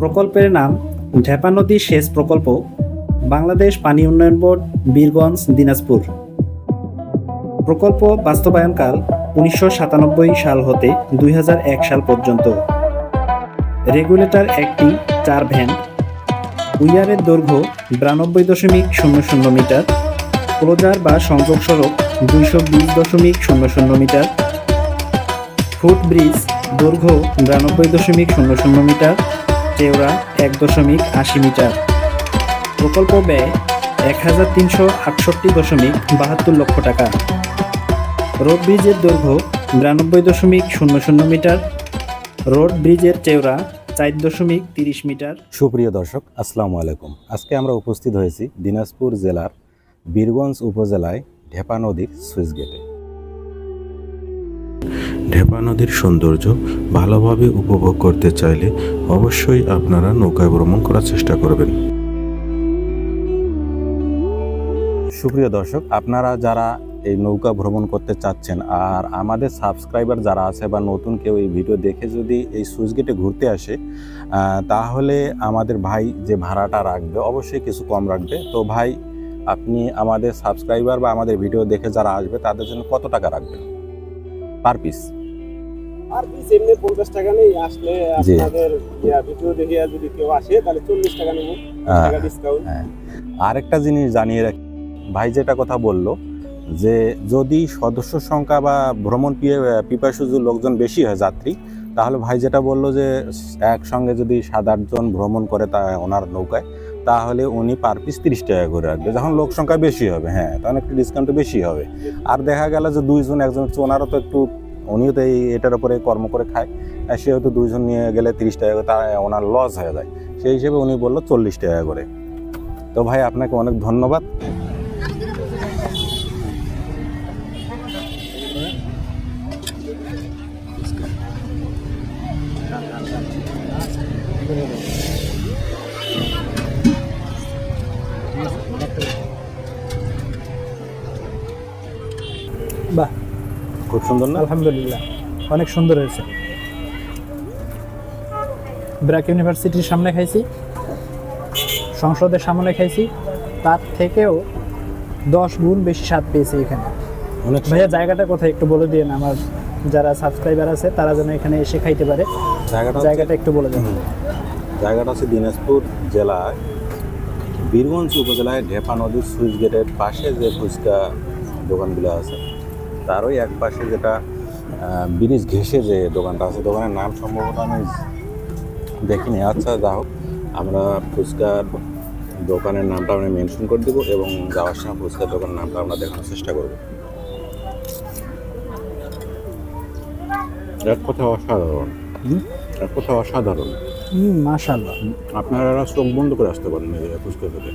প্রকল্পের নাম ঢেপা নদী সেচ প্রকল্প, বাংলাদেশ পানি উন্নয়ন বোর্ড, বীরগঞ্জ, দিনাজপুর। প্রকল্প বাস্তবায়নকাল 1997 সাল হতে 2001 সাল পর্যন্ত। রেগুলেটর একটি 4 ভ্যান। উইয়ারের দৈর্ঘ্য 92.00 মিটার, ক্লোজার বা সংযোগ সড়ক 220.00 মিটার, ফুটব্রিজ দৈর্ঘ্য 92.00 মিটার, চওড়া 1.80 মিটার। প্রকল্প ব্যয় 1368.72 লক্ষ টাকা। রোড ব্রিজের দৈর্ঘ্য 92.00 মিটার, রোড ব্রিজের চওড়া 4.30 মিটার। সুপ্রিয় দর্শক, আসসালামু আলাইকুম। আজকে আমরা উপস্থিত হয়েছি দিনাজপুর জেলার বীরগঞ্জ উপজেলায় ঢেপা নদীর সুইচ গেটে। ঢেপা নদীর সৌন্দর্য ভালোভাবে উপভোগ করতে চাইলে অবশ্যই আপনারা নৌকায় ভ্রমণ করার চেষ্টা করবেন। সুপ্রিয় দর্শক, আপনারা যারা এই নৌকা ভ্রমণ করতে চাচ্ছেন আর আমাদের সাবস্ক্রাইবার যারা আছে বা নতুন কেউ এই ভিডিও দেখে যদি এই সুইচ গেটে ঘুরতে আসে, তাহলে আমাদের ভাই যে ভাড়াটা রাখবে অবশ্যই কিছু কম রাখবে। তো ভাই, আপনি আমাদের সাবস্ক্রাইবার বা আমাদের ভিডিও দেখে যারা আসবে তাদের জন্য কত টাকা রাখবেন পার পিস? আর পিস এমনি 50 টাকা নেই। আসলে আপনাদের ভিডিও দেখে যদি কেউ আসে তাহলে 40 টাকা নেব, টাকা ডিসকাউন্ট। আরেকটা জিনিস জানিয়ে রাখি, ভাই যেটা কথা বললো যে যদি সদস্য সংখ্যা বা ভ্রমণ পিপাসু লোকজন বেশি হয় যাত্রী, তাহলে ভাই যেটা বললো যে একসঙ্গে যদি 7-8 জন ভ্রমণ করে তা ওনার নৌকায়, তাহলে উনি পার পিস 30 টাকা করে রাখবে। যখন লোক সংখ্যা বেশি হবে, হ্যাঁ, তখন একটু ডিসকাউন্ট বেশি হবে। আর দেখা গেল যে 2 জন একজন, ওনারও তো একটু, উনিও তো এটার উপরে কর্ম করে খায়, সেহেতু 2 জন নিয়ে গেলে 30 টাকা করে, তা ওনার লস হয়ে যায়। সেই হিসেবে উনি বললো 40 টাকা করে। তো ভাই, আপনাকে অনেক ধন্যবাদ। বাহ, খুব সুন্দর না? আলহামদুলিল্লাহ, অনেক সুন্দর হয়েছে। ব্র্যাক ইউনিভার্সিটির সামনে খাইছি, সংসদের সামনে খাইছি, তার থেকেও 10 গুণ বেশি স্বাদ পেয়েছি এখানে। ভাইয়া, জায়গাটা কোথায় একটু বলে দিন, আমার যারা সাবস্ক্রাইবার আছে তারা যেন এখানে এসে খাইতে পারে। জায়গাটা একটু বলে দেন। জায়গাটা হচ্ছে দিনাজপুর জেলায় বীরগঞ্জ উপজেলায় ঢেপা নদীর সুইচ গেটের পাশে যে ফুচকা দোকানগুলো আছে, তারই এক পাশে যেটা ব্রিজ ঘেঁষে যে দোকানটা আছে, দোকানের নাম সম্ভবত আমি দেখিনি। আচ্ছা, যা হোক, আমরা ফুচকার দোকানের নামটা আমরা মেনশন করে দেবো এবং যাওয়ার সময় ফুচকার দোকানের নামটা আমরা দেখানোর চেষ্টা করবো। এক কথা অসাধারণ, এক কথা অসাধারণ। মাশাআল্লাহ, আপনারা চোখ বন্ধ করে আসতে পারেন এই ফুচকা খেতে।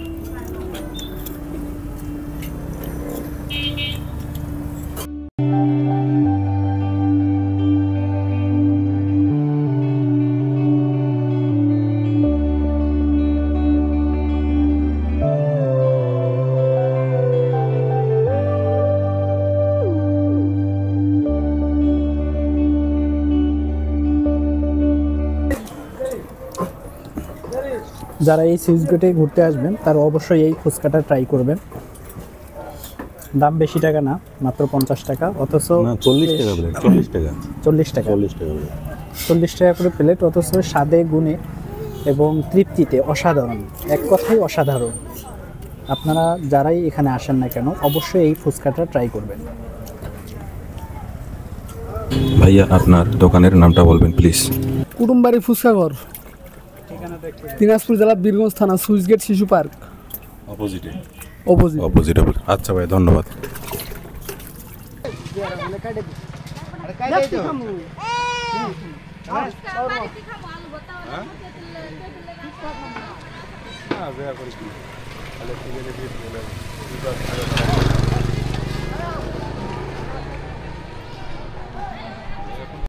যারা এই সুইচ গেটে ঘুরতে আসবেন তারা অবশ্যই এই ফুচকাটা ট্রাই করবেন। দাম বেশি টাকা না, মাত্র 50 টাকা, অথচ 40 টাকা প্লেট। 40 টাকা 40 টাকা 40 টাকা করে প্লেট, অথচ স্বাদে গুণে এবং তৃপ্তিতে অসাধারণ। এক কথাই অসাধারণ। আপনারা যারাই এখানে আসেন না কেন, অবশ্যই এই ফুচকাটা ট্রাই করবেন। ভাইয়া, আপনার দোকানের নামটা বলবেন প্লিজ। কুটুমবাড়ি ফুচকা ঘর, দিনাজপুর জেলা বীরগঞ্জ থানা, সুইচ গেট শিশু পার্ক অপোজিট। আচ্ছা ভাই, ধন্যবাদ। হ্যাঁ,